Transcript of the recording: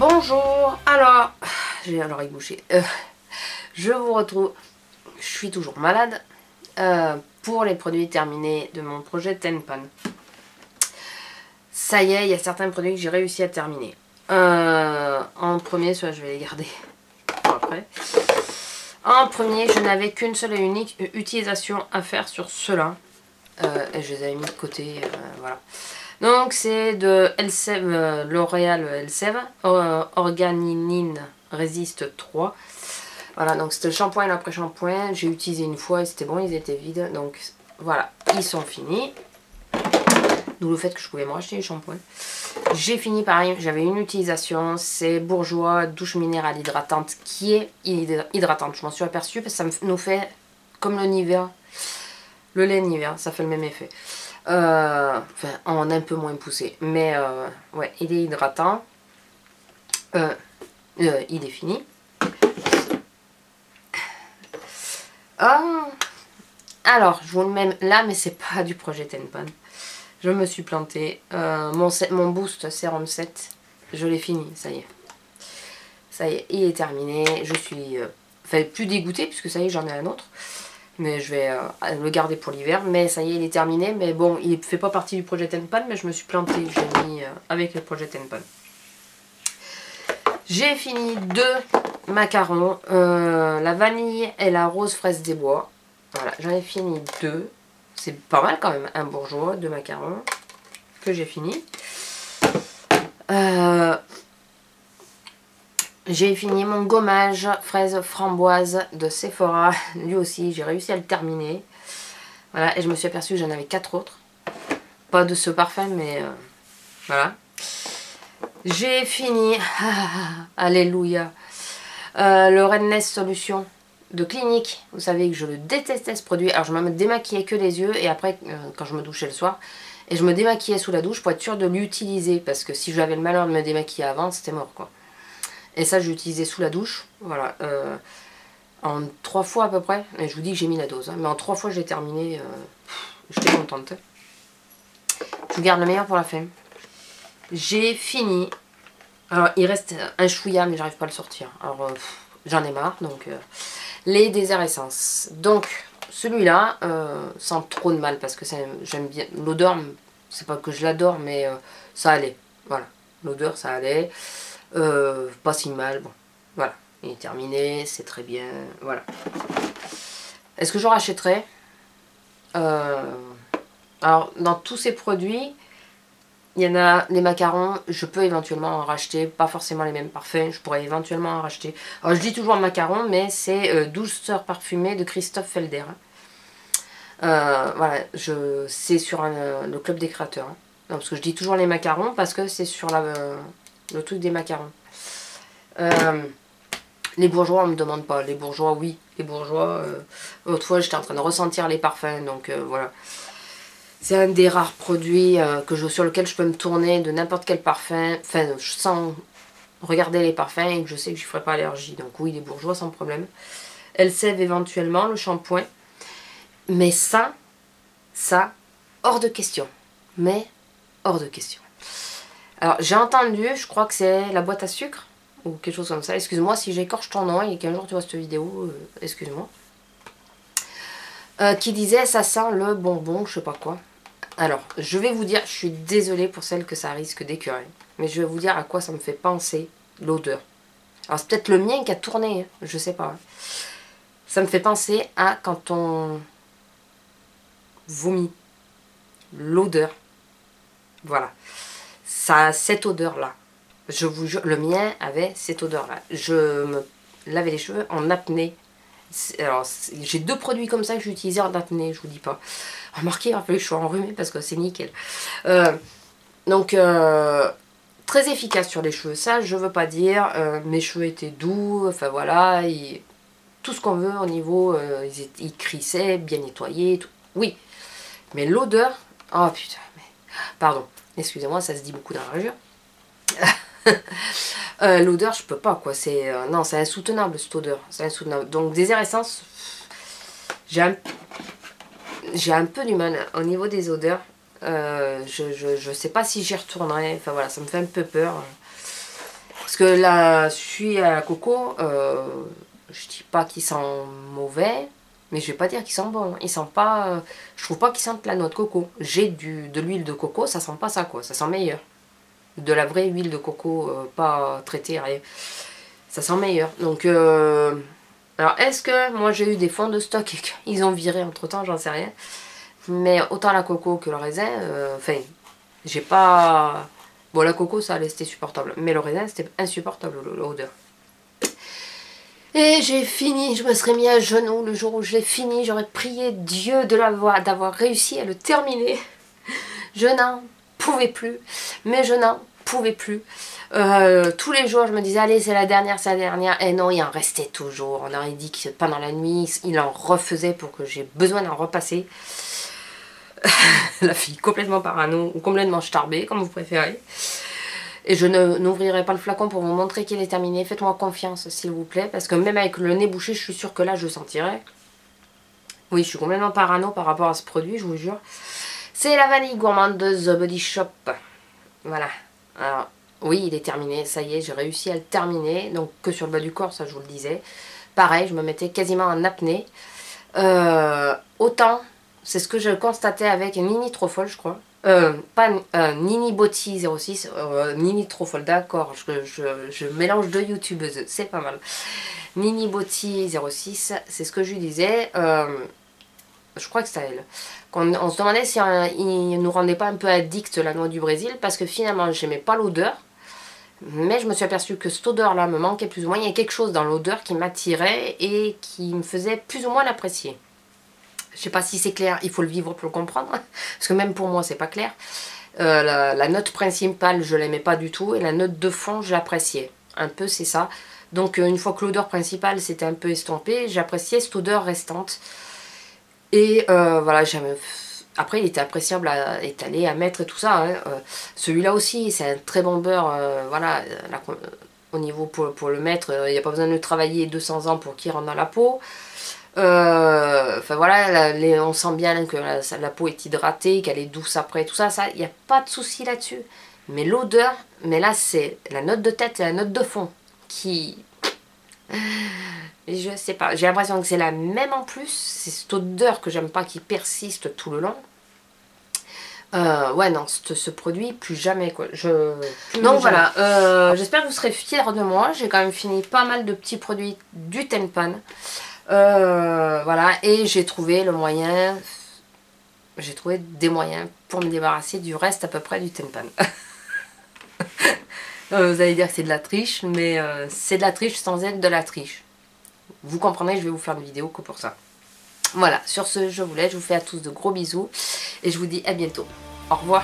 Bonjour, alors, j'ai l'oreille bouchée. Je vous retrouve, je suis toujours malade, pour les produits terminés de mon projet Tenpan. Ça y est, il y a certains produits que j'ai réussi à terminer. En premier, soit je vais les garder pour après. En premier, je n'avais qu'une seule et unique utilisation à faire sur ceux-là. Et je les avais mis de côté, voilà. Donc c'est de Elseve, L'Oréal Elseve, Organinine Resist 3. Voilà, donc c'était le shampoing et l'après-shampoing. J'ai utilisé une fois et c'était bon, ils étaient vides. Donc voilà, ils sont finis. D'où le fait que je pouvais me racheter les shampoings. J'ai fini pareil, j'avais une utilisation, c'est Bourjois douche minérale hydratante qui est hydratante. Je m'en suis aperçue parce que ça nous fait comme le Nivea, le lait Nivea, ça fait le même effet. Enfin, en un peu moins poussé, mais ouais, il est hydratant. Il est fini. Alors, je vous le mets là, mais c'est pas du projet Tenpan. Je me suis plantée. Mon Boost Sérum 7, je l'ai fini, ça y est. Ça y est, il est terminé. Je suis enfin, plus dégoûtée, puisque ça y est, j'en ai un autre. Mais je vais le garder pour l'hiver. Mais ça y est, il est terminé. Mais bon, il ne fait pas partie du projet Tenpan, mais je me suis plantée. J'ai mis avec le projet Tenpan. J'ai fini 2 macarons. La vanille et la rose fraise des bois. Voilà, j'en ai fini 2. C'est pas mal quand même, un bourgeois, 2 macarons que j'ai fini. J'ai fini mon gommage fraise framboise de Sephora. Lui aussi, j'ai réussi à le terminer. Voilà, et je me suis aperçue que j'en avais 4 autres. Pas de ce parfum, mais voilà. J'ai fini, alléluia, le Redness Solution de Clinique. Vous savez que je le détestais ce produit. Alors je me démaquillais que les yeux et après quand je me douchais le soir, et je me démaquillais sous la douche pour être sûre de l'utiliser, parce que si j'avais le malheur de me démaquiller avant, c'était mort quoi. Et ça j'ai utilisé sous la douche, voilà, en 3 fois à peu près, et je vous dis que j'ai mis la dose, hein, mais en 3 fois j'ai terminé, j'étais contente. Je vous garde le meilleur pour la fin. J'ai fini, alors il reste un chouïa mais j'arrive pas à le sortir, alors j'en ai marre, donc les déserts essence. Donc celui-là, sans trop de mal, parce que j'aime bien l'odeur, c'est pas que je l'adore, mais ça allait, voilà, l'odeur ça allait, pas si mal, bon, voilà, il est terminé, c'est très bien, voilà. Est-ce que je rachèterai? Alors dans tous ces produits, il y en a, les macarons, je peux éventuellement en racheter, pas forcément les mêmes parfums, je pourrais éventuellement en racheter. Alors je dis toujours macaron, mais c'est douceur parfumée de Christophe Felder. Voilà, c'est sur le club des créateurs. Hein. Non, parce que je dis toujours les macarons, parce que c'est sur le truc des macarons. Les bourgeois, on ne me demande pas. Les bourgeois, oui. Les bourgeois, autrefois j'étais en train de ressentir les parfums, donc voilà. C'est un des rares produits sur lequel je peux me tourner de n'importe quel parfum, enfin sans regarder les parfums et que je sais que je ne ferai pas allergie. Donc oui, les bourgeois sans problème. Elseve éventuellement, le shampoing. Mais ça, hors de question. Mais hors de question. Alors j'ai entendu, je crois que c'est la boîte à sucre ou quelque chose comme ça. Excuse-moi si j'écorche ton nom et qu'un jour tu vois cette vidéo, excuse-moi. Qui disait ça sent le bonbon, je sais pas quoi. Alors, je vais vous dire, je suis désolée pour celles que ça risque d'écœurer, mais je vais vous dire à quoi ça me fait penser l'odeur. Alors c'est peut-être le mien qui a tourné, hein, je sais pas. Ça me fait penser à quand on vomit. L'odeur. Voilà. Ça a cette odeur-là. Je vous jure, le mien avait cette odeur-là. Je me lavais les cheveux en apnée. Alors, j'ai 2 produits comme ça que j'ai utilisés en apnée, je vous dis pas. Remarquez, il va falloir que je sois enrhumée parce que c'est nickel. Donc, très efficace sur les cheveux, ça je veux pas dire. Mes cheveux étaient doux, enfin voilà, tout ce qu'on veut au niveau, ils crissaient, bien nettoyés, tout. Oui, mais l'odeur, oh putain, mais, pardon, excusez-moi, ça se dit beaucoup dans la région. L'odeur je peux pas quoi, c'est non, c'est insoutenable cette odeur, c'est insoutenable. Donc désert essence, j'ai un peu du mal au niveau des odeurs. Je sais pas si j'y retournerai, enfin voilà, ça me fait un peu peur. Parce que là, celui à la coco, je dis pas qu'il sent mauvais, mais je vais pas dire qu'il sent bon. Il sent pas, je trouve pas qu'il sente la noix de coco. J'ai de l'huile de coco, ça sent pas ça quoi, ça sent meilleur. De la vraie huile de coco, pas traitée, rien. Ça sent meilleur. Donc, alors est-ce que moi j'ai eu des fonds de stock et qu'ils ont viré entre temps, j'en sais rien. Mais autant la coco que le raisin, enfin, j'ai pas... Bon, la coco, ça allait, c'était supportable. Mais le raisin, c'était insupportable, l'odeur. Et j'ai fini, je me serais mis à genoux le jour où je l'ai fini. J'aurais prié Dieu d'avoir réussi à le terminer. Je n'en pouvais plus. Mais je n'en pouvais plus. Tous les jours, je me disais, allez, c'est la dernière, c'est la dernière. Et non, il en restait toujours. On aurait dit que pendant la nuit, il en refaisait pour que j'ai besoin d'en repasser. La fille complètement parano ou complètement starbée, comme vous préférez. Et je n'ouvrirai pas le flacon pour vous montrer qu'il est terminé. Faites-moi confiance, s'il vous plaît. Parce que même avec le nez bouché, je suis sûre que là, je le sentirai. Oui, je suis complètement parano par rapport à ce produit, je vous jure. C'est la vanille gourmande de The Body Shop. Voilà. Alors, oui, il est terminé. Ça y est, j'ai réussi à le terminer. Donc, que sur le bas du corps, ça, je vous le disais. Pareil, je me mettais quasiment en apnée. Autant... C'est ce que je constatais avec Nini Trofol, je crois. Pas Nini Botti 06, Nini Trofol, d'accord. Je mélange deux youtubeuses, c'est pas mal. Nini Botti 06, c'est ce que je lui disais. Je crois que c'est à elle. On se demandait si il nous rendait pas un peu addict la noix du Brésil, parce que finalement, j'aimais pas l'odeur. Mais je me suis aperçue que cette odeur-là me manquait plus ou moins. Il y a quelque chose dans l'odeur qui m'attirait et qui me faisait plus ou moins l'apprécier. Je sais pas si c'est clair, il faut le vivre pour le comprendre. Parce que même pour moi, c'est pas clair. La note principale, je l'aimais pas du tout. Et la note de fond, je l'appréciais. Un peu, c'est ça. Donc, une fois que l'odeur principale s'était un peu estompée, j'appréciais cette odeur restante. Et voilà, après, il était appréciable à étaler, à mettre et tout ça. Hein. Celui-là aussi, c'est un très bon beurre. Voilà, au niveau pour le mettre, il n'y a pas besoin de le travailler 200 ans pour qu'il rentre dans la peau. Enfin voilà, on sent bien que la peau est hydratée, qu'elle est douce après, tout ça, il n'y a pas de souci là-dessus. Mais l'odeur, mais là c'est la note de tête et la note de fond qui... Je sais pas, j'ai l'impression que c'est la même en plus, c'est cette odeur que j'aime pas qui persiste tout le long. Ouais non, ce produit, plus jamais quoi. Donc voilà, j'espère que vous serez fiers de moi, j'ai quand même fini pas mal de petits produits du Tenpan. Voilà, et j'ai trouvé le moyen, j'ai trouvé des moyens pour me débarrasser du reste à peu près du Tenpan. Vous allez dire que c'est de la triche, mais c'est de la triche sans être de la triche. Vous comprenez, je vais vous faire une vidéo que pour ça. Voilà, sur ce, je vous laisse, je vous fais à tous de gros bisous, et je vous dis à bientôt. Au revoir.